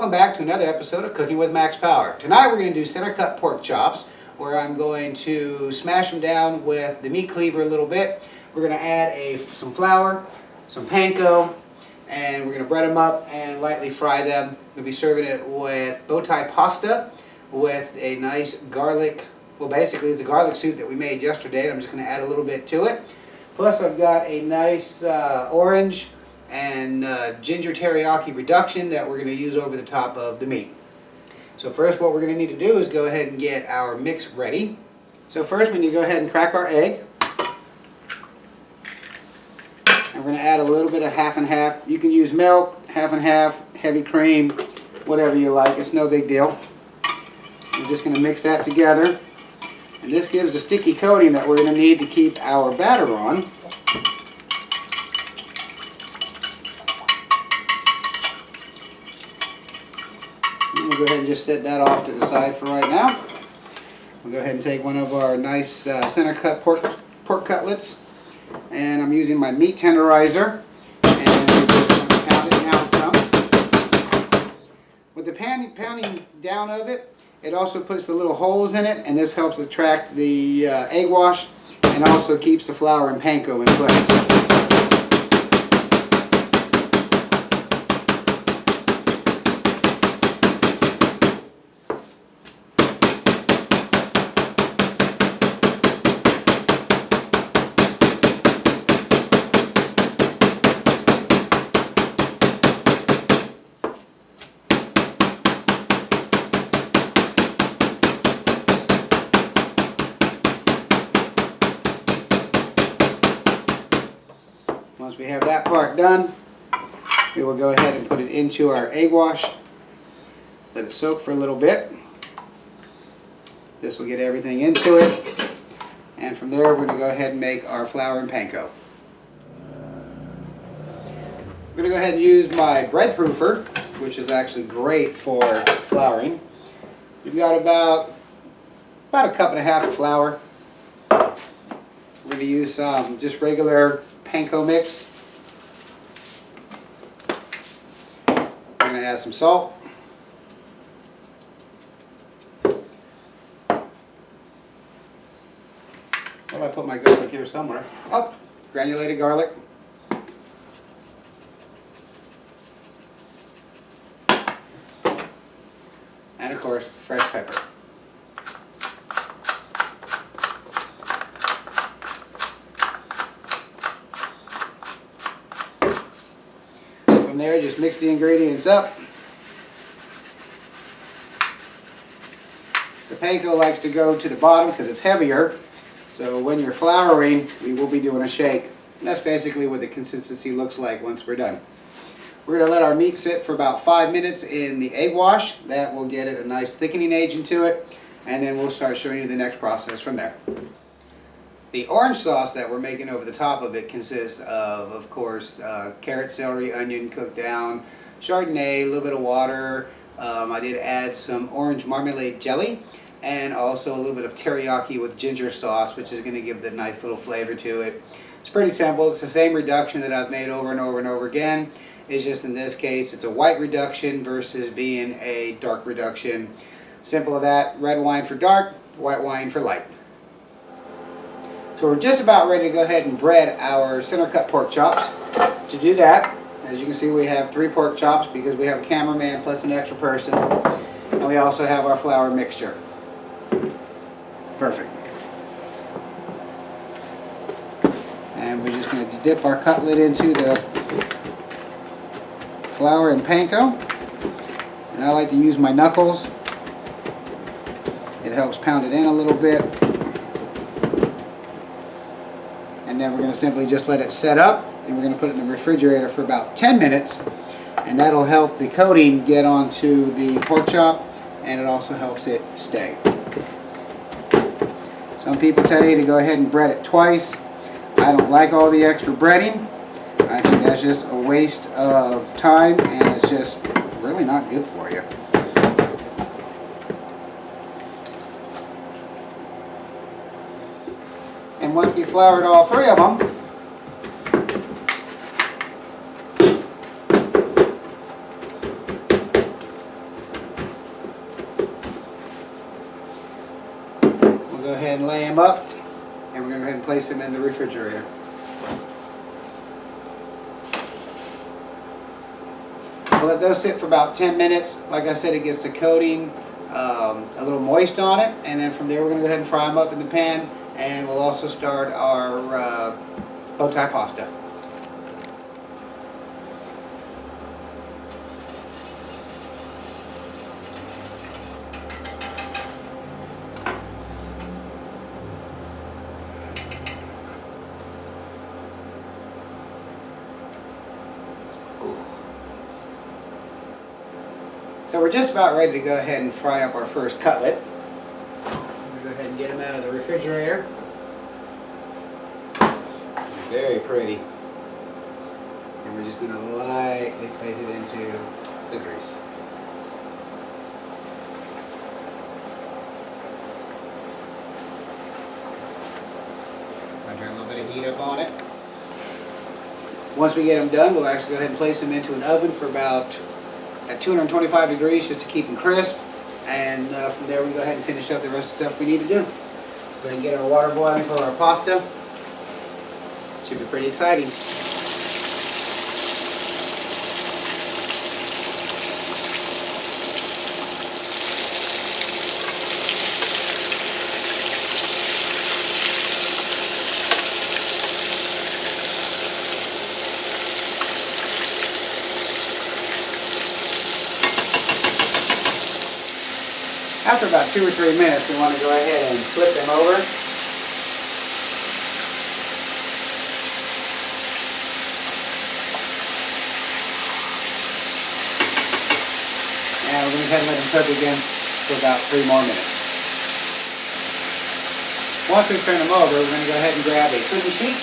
Welcome back to another episode of Cooking with Max Power. Tonight we're going to do center cut pork chops, where I'm going to smash them down with the meat cleaver a little bit. We're going to add some flour, some panko, and we're going to bread them up and lightly fry them. We'll be serving it with bow tie pasta with a nice garlic, well basically it's a garlic soup that we made yesterday. I'm just going to add a little bit to it. Plus I've got a nice orange and ginger teriyaki reduction that we're going to use over the top of the meat. So first what we're going to need to do is go ahead and get our mix ready. So first we need to go ahead and crack our egg. And we're going to add a little bit of half and half. You can use milk, half and half, heavy cream, whatever you like. It's no big deal. We're just going to mix that together. And this gives a sticky coating that we're going to need to keep our batter on. We'll go ahead and just set that off to the side for right now. We'll go ahead and take one of our nice center cut pork cutlets, and I'm using my meat tenderizer, and we're just going to pound it down some. With the pounding down of it, it also puts the little holes in it, and this helps attract the egg wash and also keeps the flour and panko in place. Once we have that part done, we will go ahead and put it into our egg wash. Let it soak for a little bit. This will get everything into it. And from there, we're going to go ahead and make our flour and panko. I'm going to go ahead and use my bread proofer, which is actually great for flouring. We've got about a cup and a half of flour. We're going to use just regular panko mix. We're going to add some salt. Well, I put my garlic here somewhere. Oh, granulated garlic. And of course, fresh pepper. From there, just mix the ingredients up. The panko likes to go to the bottom because it's heavier. So when you're flouring, we will be doing a shake. And that's basically what the consistency looks like once we're done. We're going to let our meat sit for about 5 minutes in the egg wash. That will get it a nice thickening agent to it. And then we'll start showing you the next process from there. The orange sauce that we're making over the top of it consists of course, carrot, celery, onion cooked down, Chardonnay, a little bit of water. I did add some orange marmalade jelly, and also a little bit of teriyaki with ginger sauce, which is going to give the nice little flavor to it. It's pretty simple. It's the same reduction that I've made over and over and over again. It's just in this case, it's a white reduction versus being a dark reduction. Simple as that. Red wine for dark, white wine for light. So we're just about ready to go ahead and bread our center cut pork chops. To do that, as you can see, we have 3 pork chops because we have a cameraman plus an extra person. And we also have our flour mixture. Perfect. And we're just going to dip our cutlet into the flour and panko. And I like to use my knuckles. It helps pound it in a little bit. And then we're going to simply just let it set up, and we're going to put it in the refrigerator for about 10 minutes, and that'll help the coating get onto the pork chop, and it also helps it stay. Some people tell you to go ahead and bread it twice. I don't like all the extra breading. I think that's just a waste of time, and it's just really not good for you. And once we floured all 3 of them, go ahead and lay them up, and we're going to go ahead and place them in the refrigerator. We'll let those sit for about 10 minutes. Like I said, it gets the coating a little moist on it, and then from there we're going to go ahead and fry them up in the pan, and we'll also start our bow tie pasta. So we're just about ready to go ahead and fry up our first cutlet. I'm going to go ahead and get them out of the refrigerator. Very pretty. And we're just going to lightly place it into the grease. I'll turn a little bit of heat up on it. Once we get them done, we'll actually go ahead and place them into an oven for about at 225 degrees just to keep them crisp, and from there we can go ahead and finish up the rest of the stuff we need to do. So we can get our water boiling for our pasta. Should be pretty exciting. After about 2 or 3 minutes, we want to go ahead and flip them over. And we're going to go ahead and let them cook again for about 3 more minutes. Once we turn them over, we're going to go ahead and grab a cookie sheet.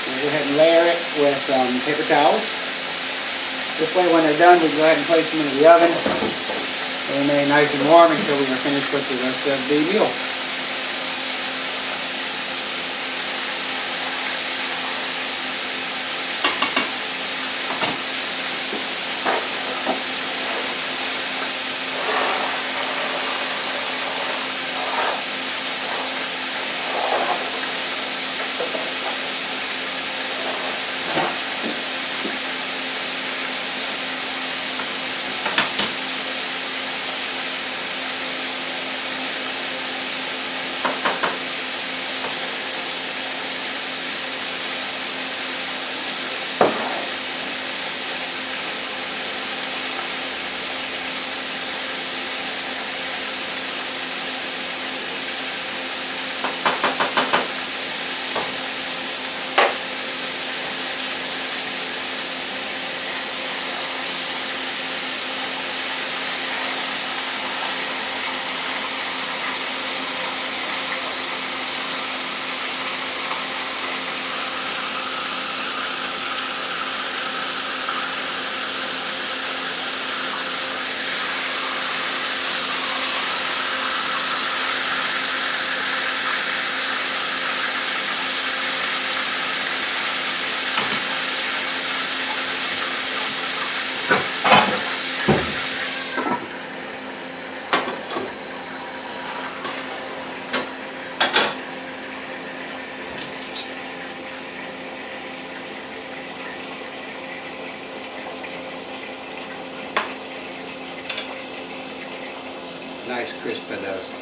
We'll go ahead and layer it with some paper towels. This way, when they're done, we can go ahead and place them into the oven and remain nice and warm until we are finished with the rest of the meal. Nice crisp of those.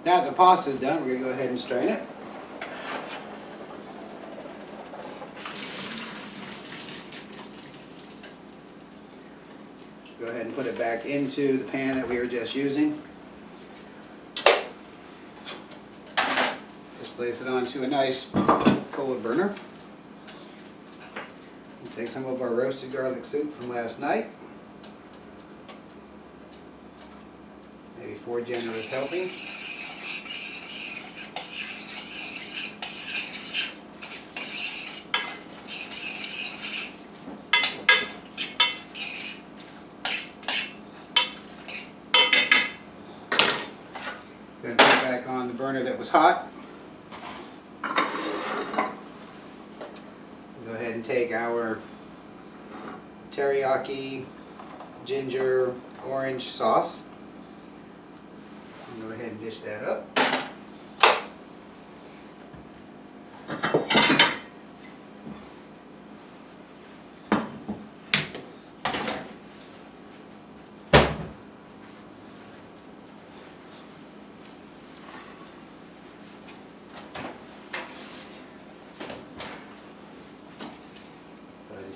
Now that the pasta is done, we're going to go ahead and strain it. Go ahead and put it back into the pan that we were just using. Just place it onto a nice cold burner. And take some of our roasted garlic soup from last night. maybe 4 generous helpings. Going to put back on the burner that was hot. Go ahead and take our teriyaki ginger orange sauce. Go ahead and dish that up.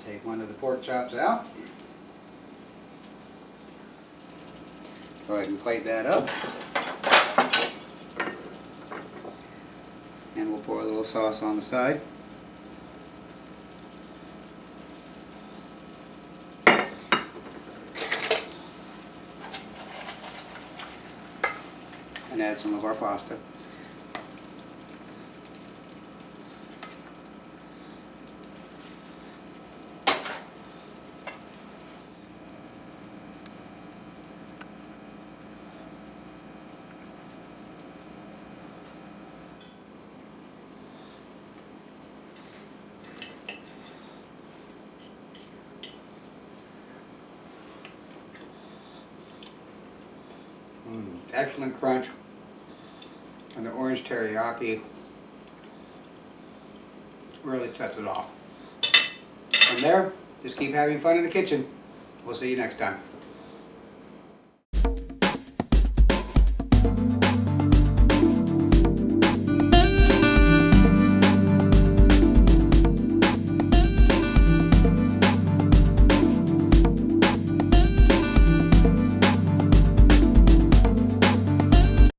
Take one of the pork chops out. Go ahead and plate that up. And we'll pour a little sauce on the side. And add some of our pasta. Excellent crunch, and the orange teriyaki really sets it off. From there, just keep having fun in the kitchen. We'll see you next time.